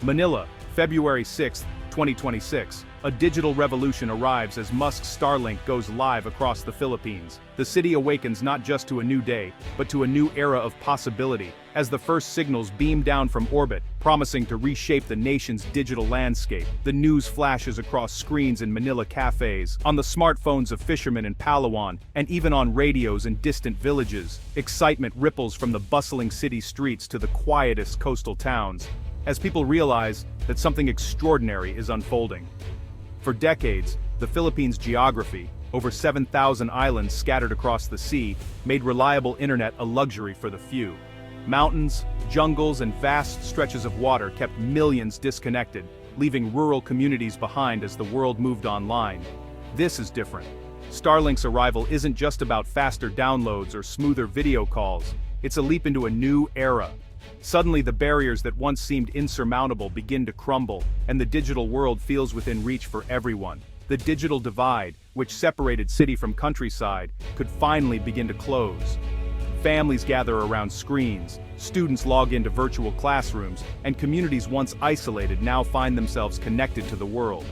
Manila, February 6, 2026. A digital revolution arrives as Musk's Starlink goes live across the Philippines. The city awakens not just to a new day, but to a new era of possibility, as the first signals beam down from orbit, promising to reshape the nation's digital landscape. The news flashes across screens in Manila cafes, on the smartphones of fishermen in Palawan, and even on radios in distant villages. Excitement ripples from the bustling city streets to the quietest coastal towns, as people realize that something extraordinary is unfolding. For decades, the Philippines' geography, over 7,000 islands scattered across the sea, made reliable internet a luxury for the few. Mountains, jungles, and vast stretches of water kept millions disconnected, leaving rural communities behind as the world moved online. This is different. Starlink's arrival isn't just about faster downloads or smoother video calls, it's a leap into a new era. Suddenly the barriers that once seemed insurmountable begin to crumble, and the digital world feels within reach for everyone. The digital divide, which separated city from countryside, could finally begin to close. Families gather around screens, students log into virtual classrooms, and communities once isolated now find themselves connected to the world.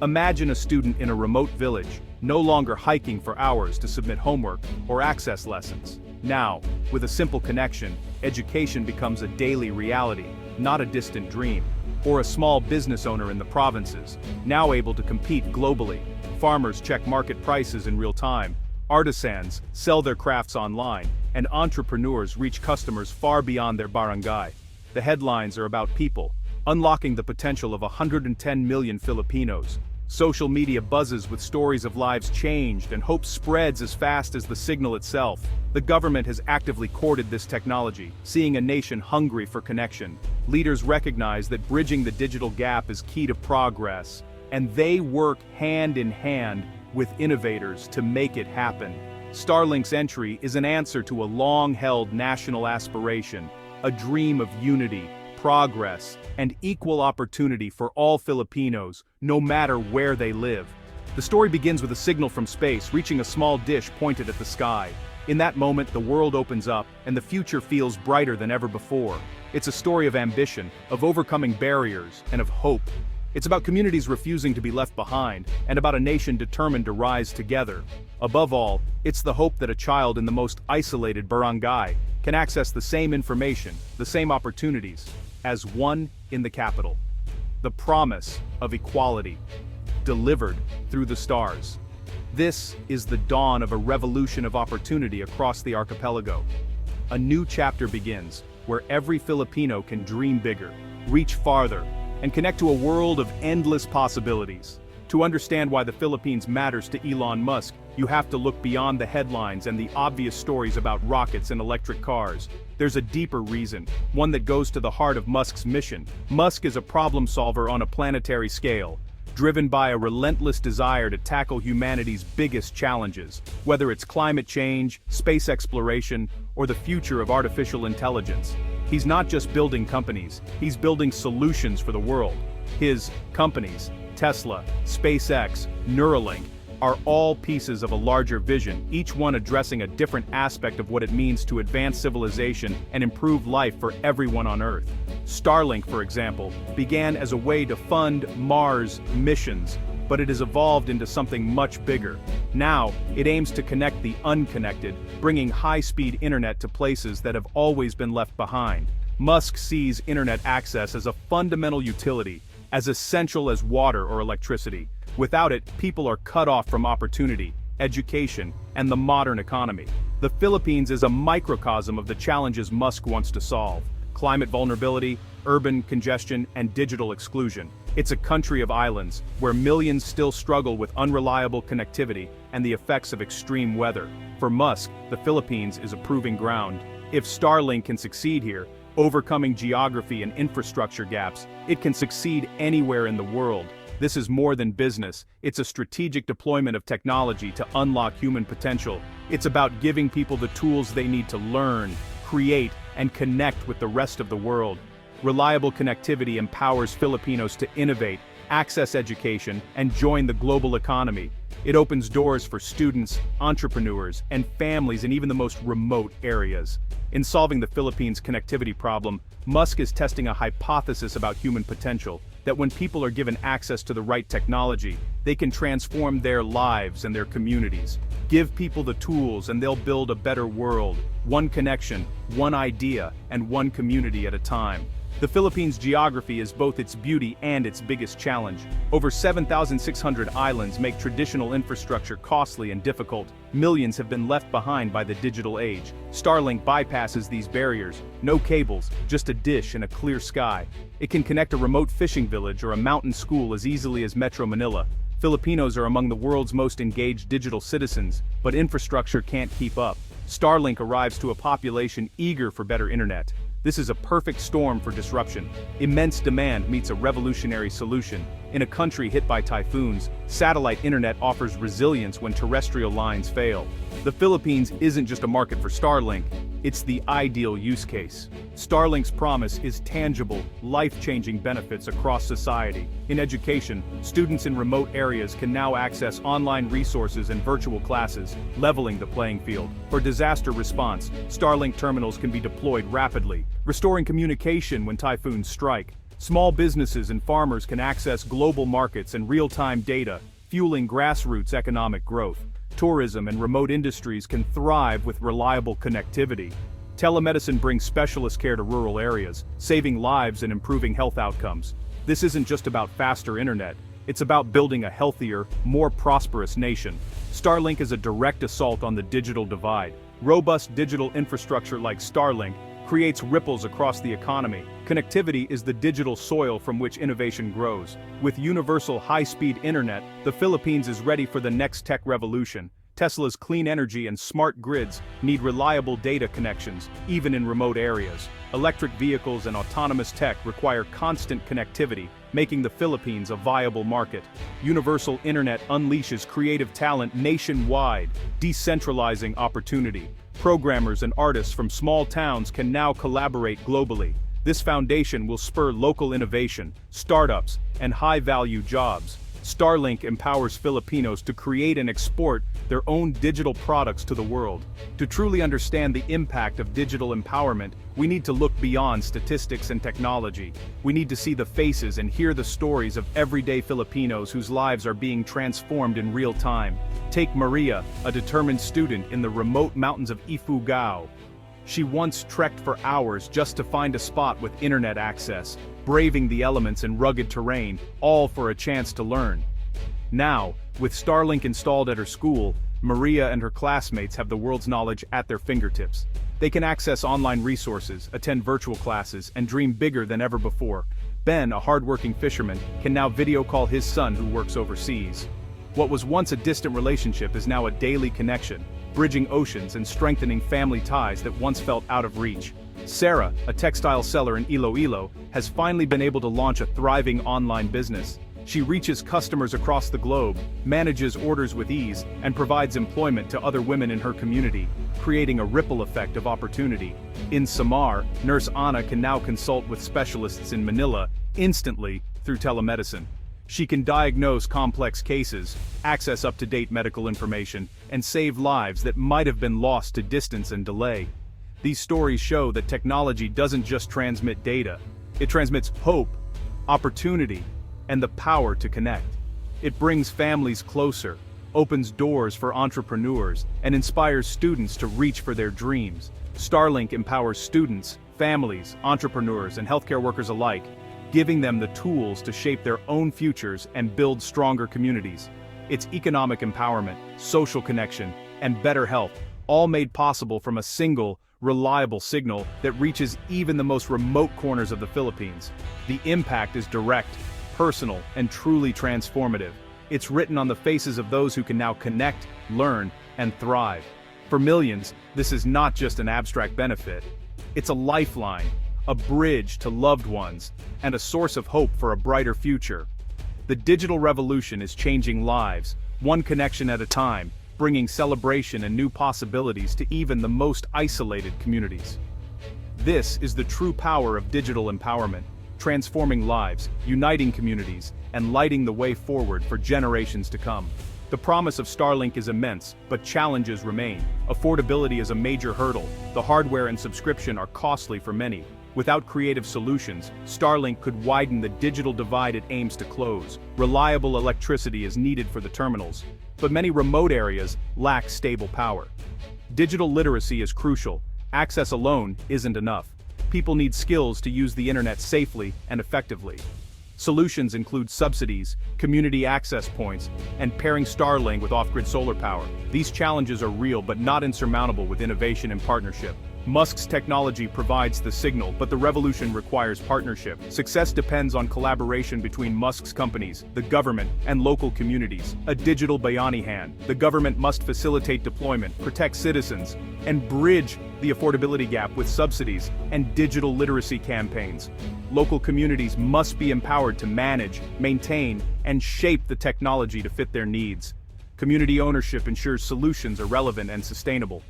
Imagine a student in a remote village, no longer hiking for hours to submit homework or access lessons. Now, with a simple connection, education becomes a daily reality, not a distant dream. Or a small business owner in the provinces, now able to compete globally. Farmers check market prices in real time, artisans sell their crafts online, and entrepreneurs reach customers far beyond their barangay. The headlines are about people, unlocking the potential of 110 million Filipinos. Social media buzzes with stories of lives changed, and hope spreads as fast as the signal itself. The government has actively courted this technology, seeing a nation hungry for connection. Leaders recognize that bridging the digital gap is key to progress, and they work hand in hand with innovators to make it happen. Starlink's entry is an answer to a long-held national aspiration, a dream of unity, progress, and equal opportunity for all Filipinos, no matter where they live. The story begins with a signal from space reaching a small dish pointed at the sky. In that moment, the world opens up, and the future feels brighter than ever before. It's a story of ambition, of overcoming barriers, and of hope. It's about communities refusing to be left behind, and about a nation determined to rise together. Above all, it's the hope that a child in the most isolated barangay can access the same information, the same opportunities, as one in the capital. The promise of equality, delivered through the stars. This is the dawn of a revolution of opportunity across the archipelago. A new chapter begins, where every Filipino can dream bigger, reach farther, and connect to a world of endless possibilities. To understand why the Philippines matters to Elon Musk, you have to look beyond the headlines and the obvious stories about rockets and electric cars. There's a deeper reason, one that goes to the heart of Musk's mission. Musk is a problem solver on a planetary scale, driven by a relentless desire to tackle humanity's biggest challenges, whether it's climate change, space exploration, or the future of artificial intelligence. He's not just building companies, he's building solutions for the world. His companies, Tesla, SpaceX, Neuralink, are all pieces of a larger vision, each one addressing a different aspect of what it means to advance civilization and improve life for everyone on Earth. Starlink, for example, began as a way to fund Mars missions, but it has evolved into something much bigger. Now, it aims to connect the unconnected, bringing high-speed internet to places that have always been left behind. Musk sees internet access as a fundamental utility, as essential as water or electricity. Without it, people are cut off from opportunity, education, and the modern economy. The Philippines is a microcosm of the challenges Musk wants to solve: climate vulnerability, urban congestion, and digital exclusion. It's a country of islands, where millions still struggle with unreliable connectivity and the effects of extreme weather. For Musk, the Philippines is a proving ground. If Starlink can succeed here, overcoming geography and infrastructure gaps, it can succeed anywhere in the world. This is more than business, it's a strategic deployment of technology to unlock human potential. It's about giving people the tools they need to learn, create, and connect with the rest of the world. Reliable connectivity empowers Filipinos to innovate, access education, and join the global economy. It opens doors for students, entrepreneurs, and families in even the most remote areas. In solving the Philippines' connectivity problem, Musk is testing a hypothesis about human potential, that when people are given access to the right technology, they can transform their lives and their communities. Give people the tools and they'll build a better world, one connection, one idea, and one community at a time. The Philippines' geography is both its beauty and its biggest challenge. Over 7,600 islands make traditional infrastructure costly and difficult. Millions have been left behind by the digital age. Starlink bypasses these barriers. No cables, just a dish and a clear sky. It can connect a remote fishing village or a mountain school as easily as Metro Manila. Filipinos are among the world's most engaged digital citizens, but infrastructure can't keep up. Starlink arrives to a population eager for better internet. This is a perfect storm for disruption. Immense demand meets a revolutionary solution. In a country hit by typhoons, satellite internet offers resilience when terrestrial lines fail. The Philippines isn't just a market for Starlink, it's the ideal use case. Starlink's promise is tangible, life-changing benefits across society. In education, students in remote areas can now access online resources and virtual classes, leveling the playing field. For disaster response, Starlink terminals can be deployed rapidly, restoring communication when typhoons strike. Small businesses and farmers can access global markets and real-time data, fueling grassroots economic growth. Tourism and remote industries can thrive with reliable connectivity. Telemedicine brings specialist care to rural areas, saving lives and improving health outcomes. This isn't just about faster internet, it's about building a healthier, more prosperous nation. Starlink is a direct assault on the digital divide. Robust digital infrastructure like Starlink creates ripples across the economy. Connectivity is the digital soil from which innovation grows. With universal high-speed internet, the Philippines is ready for the next tech revolution. Tesla's clean energy and smart grids need reliable data connections, even in remote areas. Electric vehicles and autonomous tech require constant connectivity, making the Philippines a viable market. Universal internet unleashes creative talent nationwide, decentralizing opportunity. Programmers and artists from small towns can now collaborate globally. This foundation will spur local innovation, startups, and high-value jobs. Starlink empowers Filipinos to create and export their own digital products to the world. To truly understand the impact of digital empowerment, we need to look beyond statistics and technology. We need to see the faces and hear the stories of everyday Filipinos whose lives are being transformed in real time. Take Maria, a determined student in the remote mountains of Ifugao. She once trekked for hours just to find a spot with internet access, braving the elements and rugged terrain, all for a chance to learn. Now, with Starlink installed at her school, Maria and her classmates have the world's knowledge at their fingertips. They can access online resources, attend virtual classes, and dream bigger than ever before. Ben, a hardworking fisherman, can now video call his son who works overseas. What was once a distant relationship is now a daily connection, bridging oceans and strengthening family ties that once felt out of reach. Sarah, a textile seller in Iloilo, has finally been able to launch a thriving online business. She reaches customers across the globe, manages orders with ease, and provides employment to other women in her community, creating a ripple effect of opportunity. In Samar, Nurse Anna can now consult with specialists in Manila instantly through telemedicine. She can diagnose complex cases, access up-to-date medical information, and save lives that might have been lost to distance and delay. These stories show that technology doesn't just transmit data, it transmits hope, opportunity, and the power to connect. It brings families closer, opens doors for entrepreneurs, and inspires students to reach for their dreams. Starlink empowers students, families, entrepreneurs, and healthcare workers alike, giving them the tools to shape their own futures and build stronger communities. It's economic empowerment, social connection, and better health, all made possible from a single, reliable signal that reaches even the most remote corners of the Philippines. The impact is direct, personal, and truly transformative. It's written on the faces of those who can now connect, learn, and thrive. For millions, this is not just an abstract benefit. It's a lifeline, a bridge to loved ones, and a source of hope for a brighter future. The digital revolution is changing lives, one connection at a time, bringing celebration and new possibilities to even the most isolated communities. This is the true power of digital empowerment, transforming lives, uniting communities, and lighting the way forward for generations to come. The promise of Starlink is immense, but challenges remain. Affordability is a major hurdle. The hardware and subscription are costly for many. Without creative solutions, Starlink could widen the digital divide it aims to close. Reliable electricity is needed for the terminals, but many remote areas lack stable power. Digital literacy is crucial. Access alone isn't enough. People need skills to use the internet safely and effectively. Solutions include subsidies, community access points, and pairing Starlink with off-grid solar power. These challenges are real but not insurmountable with innovation and partnership. Musk's technology provides the signal, but the revolution requires partnership. Success depends on collaboration between Musk's companies, the government, and local communities. A digital bionic hand. The government must facilitate deployment, protect citizens, and bridge the affordability gap with subsidies and digital literacy campaigns. Local communities must be empowered to manage, maintain, and shape the technology to fit their needs. Community ownership ensures solutions are relevant and sustainable.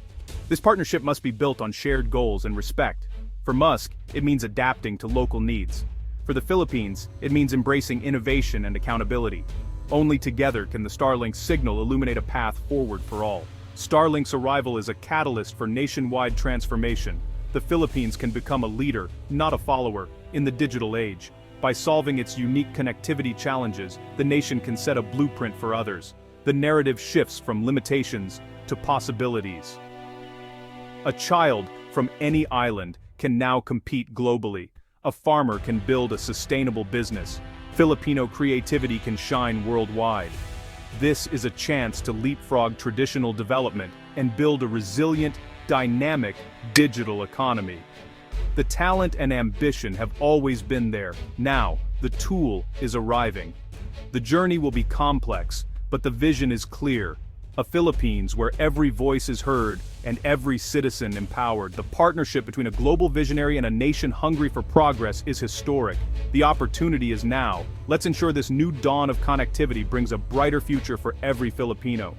This partnership must be built on shared goals and respect. For Musk, it means adapting to local needs. For the Philippines, it means embracing innovation and accountability. Only together can the Starlink signal illuminate a path forward for all. Starlink's arrival is a catalyst for nationwide transformation. The Philippines can become a leader, not a follower, in the digital age. By solving its unique connectivity challenges, the nation can set a blueprint for others. The narrative shifts from limitations to possibilities. A child from any island can now compete globally. A farmer can build a sustainable business. Filipino creativity can shine worldwide. This is a chance to leapfrog traditional development and build a resilient, dynamic, digital economy. The talent and ambition have always been there. Now, the tool is arriving. The journey will be complex, but the vision is clear. A Philippines where every voice is heard and every citizen empowered. The partnership between a global visionary and a nation hungry for progress is historic. The opportunity is now. Let's ensure this new dawn of connectivity brings a brighter future for every Filipino.